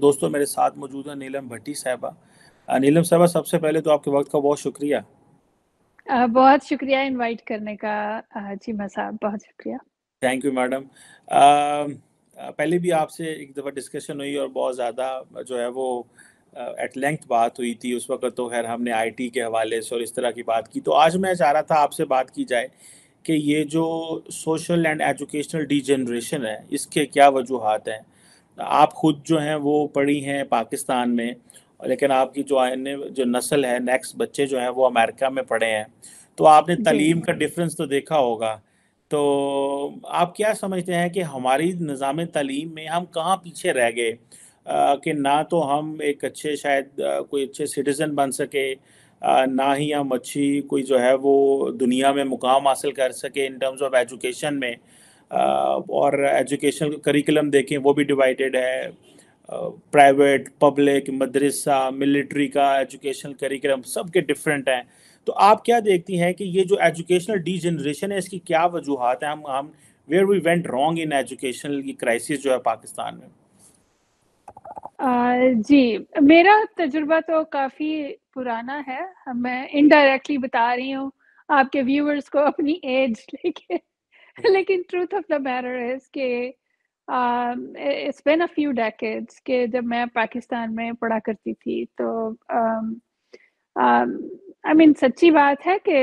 دوستوں میرے ساتھ موجود ہیں نیلم بھٹی صاحبہ۔ نیلم صاحبہ، سب سے پہلے تو آپ کے وقت کا بہت شکریہ۔ بہت شکریہ انوائٹ کرنے کا چیمہ صاحب، بہت شکریہ۔ Thank you madam. پہلے بھی آپ سے ایک دفعہ ڈسکشن ہوئی اور بہت زیادہ جو ہے وہ ایٹ لینتھ بات ہوئی تھی اس وقت، تو خیر ہم نے آئی ٹی کے حوالے سے اور اس طرح کی بات کی۔ تو آج میں چاہ رہا تھا آپ سے بات کی جائے کہ یہ جو social and educational D generation ہے، اس کے کیا وجوہات ہیں۔ آپ خود جو ہیں وہ پڑھی ہیں پاکستان میں، لیکن آپ کی جو نسل ہے، نیکسٹ بچے جو ہیں وہ امریکہ میں پڑھے ہیں، تو آپ نے تعلیم کا ڈفرینس تو دیکھا ہوگا۔ تو آپ کیا سمجھتے ہیں کہ ہماری نظام تعلیم میں ہم کہاں پیچھے رہ گئے کہ نہ تو ہم ایک اچھے شاید کوئی اچھے سٹیزن بن سکے، نہ ہی ہم اچھی کوئی جو ہے وہ دنیا میں مقام حاصل کر سکے ان ٹرمز آف ایجوکیشن میں، اور ایجوکیشن کریکلم دیکھیں وہ بھی ڈیوائیڈڈ ہے، پرائیویٹ، پبلک، مدرسہ، ملٹری کا ایجوکیشن کریکلم سب کے ڈفرینٹ ہیں۔ تو آپ کیا دیکھتی ہیں کہ یہ جو ایجوکیشنل ڈی جنریشن ہے اس کی کیا وجوہات ہیں؟ ہم where we went wrong in educational کی کرائسس جو ہے پاکستان میں؟ جی، میرا تجربہ تو کافی پرانا ہے، میں انڈائریکٹلی بتا رہی ہوں آپ کے ویورز کو اپنی ایج لیکن truth of the matter is کہ it's been a few decades کہ جب میں پاکستان میں پڑھا کرتی تھی تو آئی مین سچی بات ہے کہ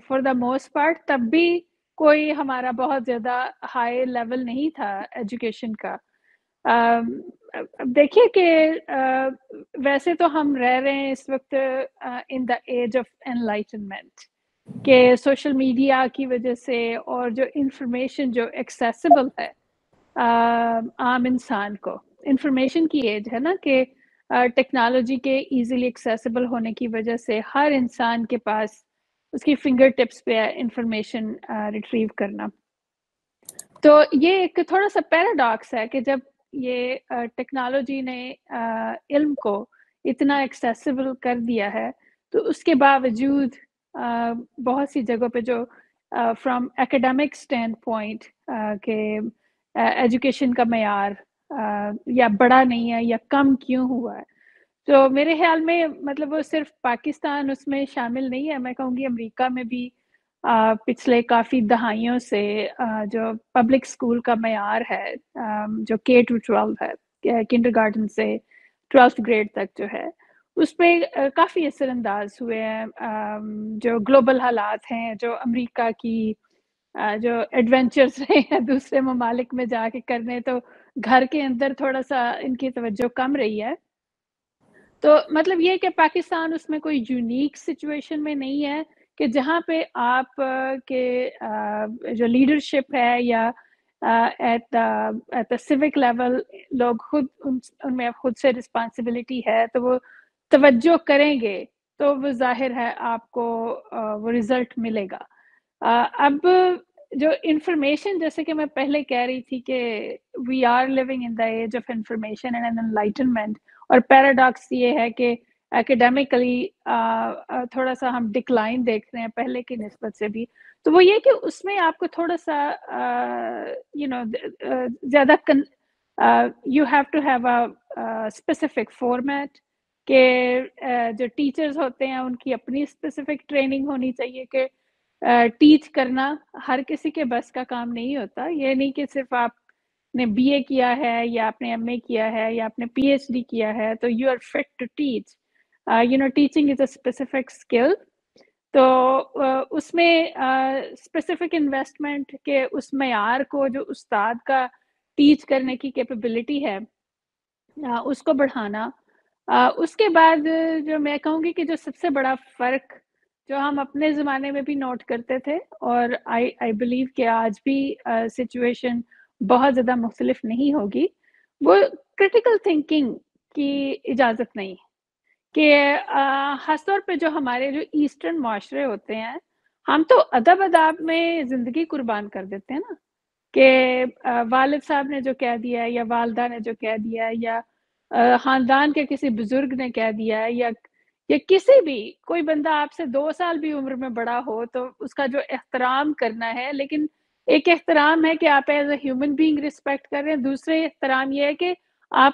فار دا موسٹ پارٹ تب بھی کوئی ہمارا بہت زیادہ ہائی لیول نہیں تھا ایجوکیشن کا۔ دیکھیے کہ ویسے تو ہم رہ رہے ہیں اس وقت ان دا ایج آف انلائٹنمنٹ، کہ سوشل میڈیا کی وجہ سے اور جو انفارمیشن جو ایکسیسیبل ہے عام انسان کو، انفارمیشن کی ایج ہے نا، کہ ٹیکنالوجی کے ایزیلی ایکسیسیبل ہونے کی وجہ سے ہر انسان کے پاس اس کی فنگر ٹپس پہ انفارمیشن ریٹریو کرنا۔ تو یہ ایک تھوڑا سا پیراڈاکس ہے کہ جب یہ ٹیکنالوجی نے علم کو اتنا ایکسیسیبل کر دیا ہے تو اس کے باوجود بہت سی جگہوں پہ جو فرام ایکیڈمک اسٹینڈ پوائنٹ کہ ایجوکیشن کا معیار یا بڑا نہیں ہے یا کم کیوں ہوا ہے، تو میرے خیال میں مطلب وہ صرف پاکستان اس میں شامل نہیں ہے، میں کہوں گی امریکہ میں بھی پچھلے کافی دہائیوں سے جو پبلک اسکول کا معیار ہے، جو K-12 ہے، کنڈر گارڈن سے 12th گریڈ تک جو ہے، اس پہ کافی اثر انداز ہوئے ہیں جو گلوبل حالات ہیں، جو امریکہ کی جو ایڈونچرز رہے ہیں دوسرے ممالک میں جا کے کرنے، تو گھر کے اندر تھوڑا سا ان کی توجہ کم رہی ہے۔ تو مطلب یہ کہ پاکستان اس میں کوئی یونیک سچویشن میں نہیں ہے کہ جہاں پہ آپ کے جو لیڈرشپ ہے یا ایٹ دا سیوک لیول لوگ خود ان میں خود سے رسپانسبلٹی ہے تو وہ توجہ کریں گے تو وہ ظاہر ہے آپ کو وہ رزلٹ ملے گا۔ اب جو انفارمیشن، جیسے کہ میں پہلے کہہ رہی تھی کہ we are living in the age of information and enlightenment, اور پیراڈاکس یہ ہے کہ ایکیڈیمکلی تھوڑا سا ہم ڈکلائن دیکھ رہے ہیں پہلے کی نسبت سے بھی، تو وہ یہ کہ اس میں آپ کو تھوڑا سا زیادہ you have to have a specific format, کہ جو ٹیچرز ہوتے ہیں ان کی اپنی اسپیسیفک ٹریننگ ہونی چاہیے کہ ٹیچ کرنا ہر کسی کے بس کا کام نہیں ہوتا۔ یہ نہیں کہ صرف آپ نے بی اے کیا ہے یا آپ نے ایم اے کیا ہے یا آپ نے پی ایچ ڈی کیا ہے تو you are fit to teach, teaching is a specific skill. تو اس میں اسپیسیفک انویسٹمنٹ کے اس معیار کو جو استاد کا ٹیچ کرنے کی کیپیبلٹی ہے اس کو بڑھانا۔ اس کے بعد جو میں کہوں گی کہ جو سب سے بڑا فرق جو ہم اپنے زمانے میں بھی نوٹ کرتے تھے، اور آئی بلیو کہ آج بھی سچویشن بہت زیادہ مختلف نہیں ہوگی، وہ کرٹیکل تھنکنگ کی اجازت نہیں، کہ خاص طور پہ جو ہمارے جو ایسٹرن معاشرے ہوتے ہیں، ہم تو ادب میں زندگی قربان کر دیتے ہیں نا، کہ والد صاحب نے جو کہہ دیا ہے یا والدہ نے جو کہہ دیا ہے یا خاندان کے کسی بزرگ نے کہہ دیا ہے یا کسی بھی کوئی بندہ آپ سے 2 سال بھی عمر میں بڑا ہو تو اس کا جو احترام کرنا ہے، لیکن ایک احترام ہے کہ آپ as a human being respect کر رہے ہیں، دوسرے احترام یہ ہے کہ آپ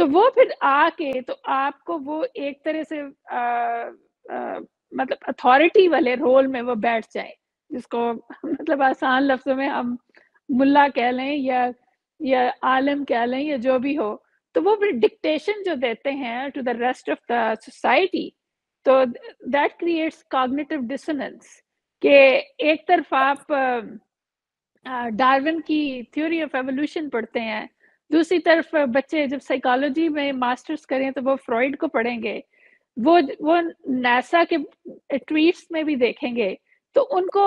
تو وہ پھر آکے تو آپ کو وہ ایک طرح سے مطلب اتھارٹی والے رول میں وہ بیٹھ جائیں، جس کو مطلب آسان لفظوں میں ہم ملا کہہ لیں یا عالم کہہ لیں یا جو بھی ہو، تو وہ پھر ڈکٹیشن جو دیتے ہیں to the rest of the society, تو دیٹ کریٹس کاگنیٹو ڈسوننس کہ ایک طرف آپ ڈارون کی تھیوری آف ایوولوشن پڑھتے ہیں، دوسری طرف بچے جب سائیکالوجی میں ماسٹرز کریں تو وہ فرائڈ کو پڑھیں گے، وہ ناسا کے ٹویٹس میں بھی دیکھیں گے، تو ان کو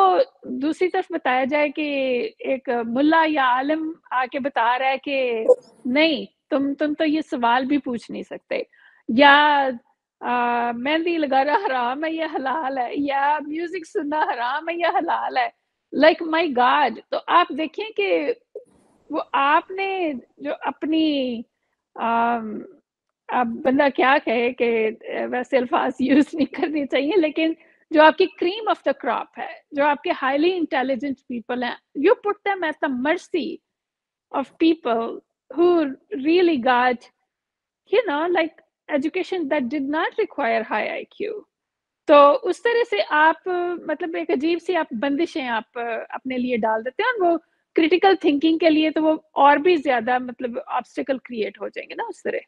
دوسری طرف بتایا جائے کہ ایک ملا یا عالم آ کے بتا رہا ہے کہ نہیں تم تو یہ سوال بھی پوچھ نہیں سکتے، یا مہندی لگانا حرام ہے یہ حلال ہے، یا میوزک سننا حرام ہے یہ حلال ہے، لائک مائی گاڈ. تو آپ دیکھیں کہ وہ آپ نے جو اپنی اب بندہ کیا کہے کہ ویسے الفاظ یوز نہیں کرنے چاہیے، لیکن جو آپ کی کریم آف دا کراپ ہے، جو آپ کے ہائیلی انٹیلیجنٹ پیپل ہیں، you put them at the mercy of people who really got, like education that did not require high IQ. تو اس طرح سے آپ مطلب ایک عجیب سی آپ بندشیں آپ اپنے لیے ڈال دیتے ہیں، اور وہ کریٹیکل تھنکنگ کے لیے تو وہ اور بھی زیادہ مطلب آبسٹیکل کریٹ ہو جائیں گے نا اس طرح.